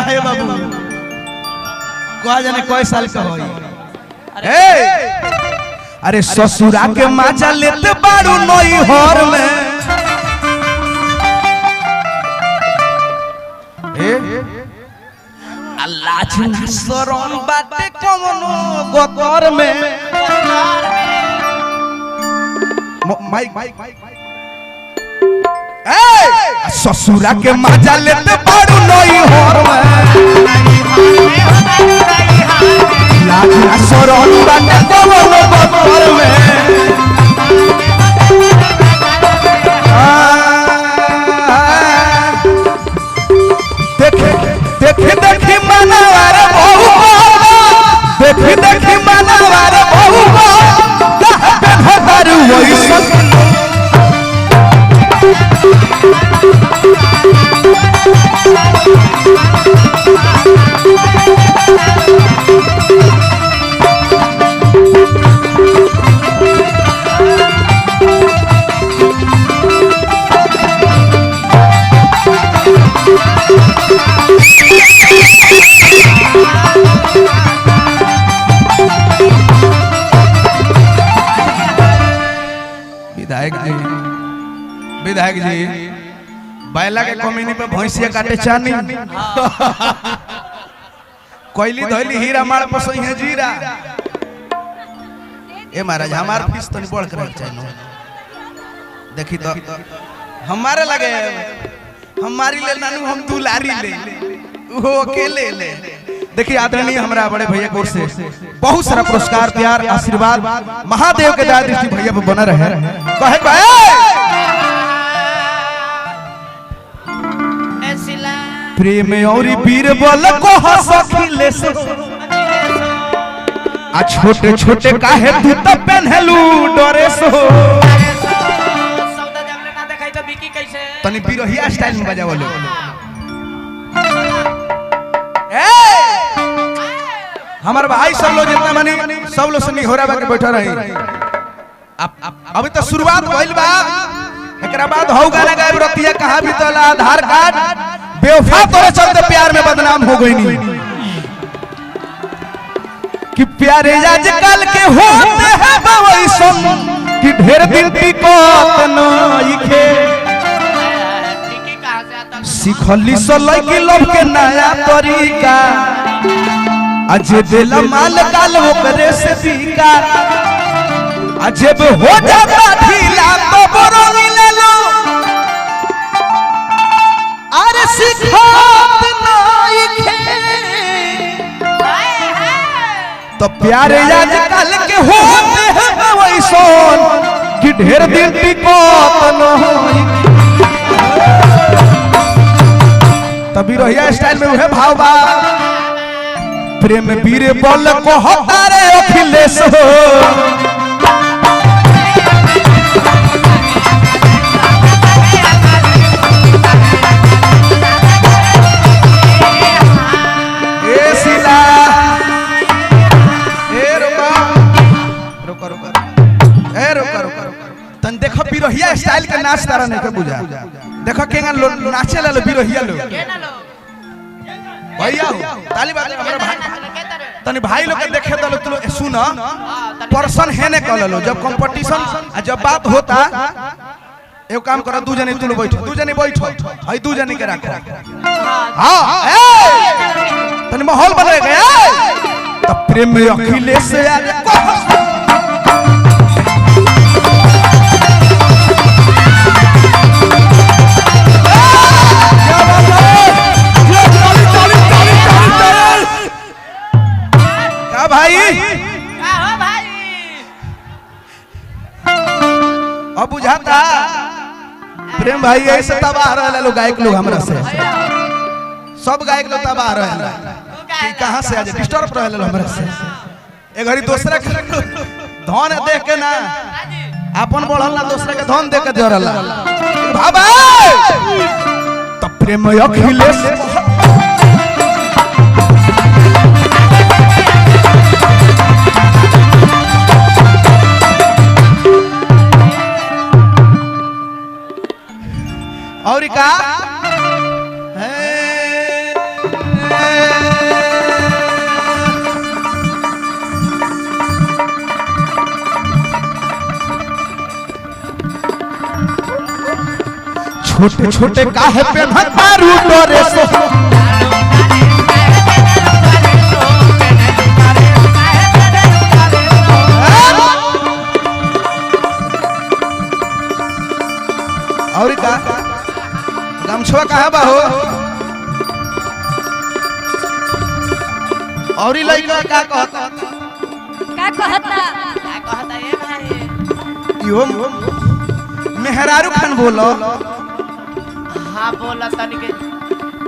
है बाबू कहा जाने कोई साल का होई अरे ससुरा के माजा लेते बारू नई हर में अल्लाह छुना शरण बाटे कमनो गोतर में ससुरा के माजा लेते बारू नई हर में लाजना शरण बाटे कमनो गोतर में देखी देखी मनवार देखी देखी मनवार विधायक जी बैला के कमीनी पे भैंसिया काटे चानी कोयली धोली हीरा मार पसई है जीरा ए महाराज हमार फीस तो नहीं बढ़ कर चाहिए देखी तो हमारे लगे हमारी ले नानू हम दुलारी ले वो अकेले ले देखिए आदरणीय हमारा बड़े भैया की ओर से बहुत सारा पुरस्कार प्यार आशीर्वाद महादेव के दया दृष्टि भैया पे बना रहे कहे प्रेम और वीर बल को हसखिले से आ छोटे छोटे काहे तू तो पहनलू डरे सो सौदा जब ना देखाई तो बिकी कैसे तनी बिरहिया स्टाइल में बजावलो हमार भाई सब लोग जितना मानी सब लोग सनी होरा के बैठा रही अभी तो शुरुआत भइल बा एकरा बाद हौ गाना गायब रतिया कहां भी तो आधार कार्ड बेवफा तोरे चलते प्यार में बदनाम हो गई नहीं कि प्यारे आजकल के होते हैं बवैसन कि ढेर दिन टिकत नइखे सिखली सलै की लव के नया तरीका अजे दिल माल काल ओकरे से बिका अजब हो जाता ढीला तो बरोनी ले लो अरे सिखत नइखे तो प्यारे आजकल के होते हैं वैसन कि ढेर दिन टिकत नइखे तभी रहिया स्टाइल में उहे भाव बा प्रेम वीर बल को हतारे अखिलेश हो ए सीला ए रुका तन देखो बिरहिया स्टाइल के नाच तारा नहीं के बुझा देखो केगा नाचे ला बिरहिया लो भैया ताली बाजे हमरा भाई तनी भाई लोग के देखे दलो तू सुन पर्सन है ने कह लो जब कंपटीशन जब बात होता एक काम करो दू जने तू बैठो हई दू जने के रखो हां तनी माहौल बने गया तो प्रेम में अखिलेश यार भाई हो भाई अब बुझाता प्रेम भाई ऐसे तबाह रहे लोग गायक लोग हमरा से सब गायक लोग तबाह रहे कि कहां से आज डिस्टर्ब रहे हमरा से ए घड़ी दूसरा के धन देख के ना अपन बढ़ल ना दूसरा के धन देख के जरला बाबा तो प्रेम अखिलेश और का छोटे छोटे काहे पे भतारू डोरे सो और का गमछवा कहाँ बा हो और लइका का कहता ये भाई यो मेहरारू खान बोलो। हाँ बोला तनी के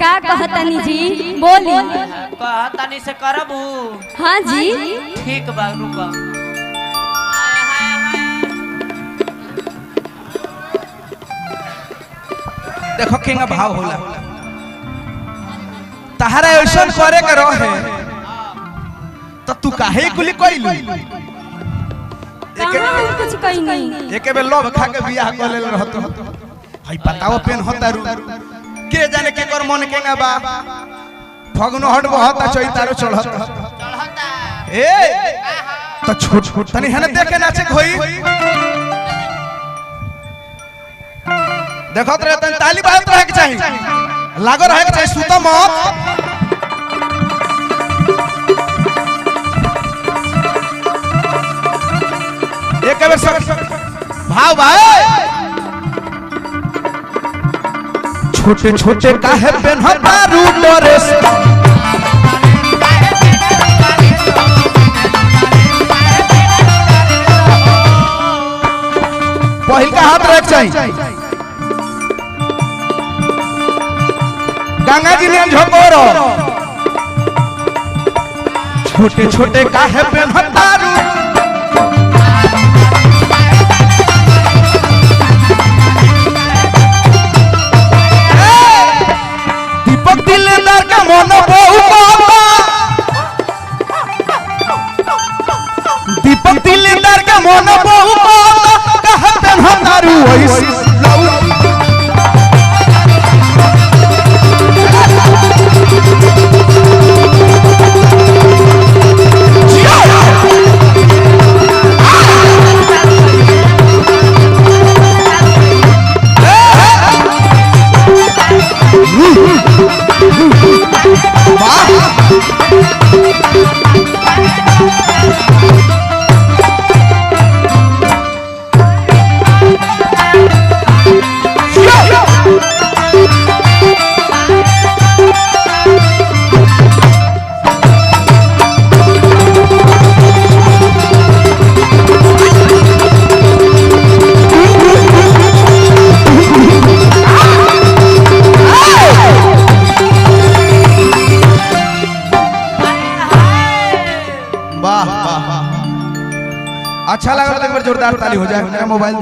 का कहतनी जी बोली। कहतनी से करबू। हाँ जी ठीक बा रुको। देखो किंग भाव होला तहरा ऐसा करे के रहे तो तू काहे कुली कोइलू कहां हम कुछ कही नहीं। एके बे लोभ खा के बियाह कर ले रहत हई बताओ पेन होता रू के जाने के कर मन केंगा बा फगनो हट बहता चैतारो चढ़त ए तो छोट छोट तनी हने देखे नाचे होई देखो तो रहता ताली बात रहे के चाहिए लागो रहे के चाहिए सुता मत एक बार सब भाव भाई छोटे छोटे काहे पेनहता रू डोरे पहिल का हाथ रहे के चाहिए गंगा जी ने झोकोरो छोटे छोटे काहे पे भतारू दीपक दिलदार का मन बहु बाबा दीपक दिलदार का मन बहु बाबा काहे पे भतारू ऐसी अच्छा लगा तो एक बार जोरदार ताली हो जाए मेरा मोबाइल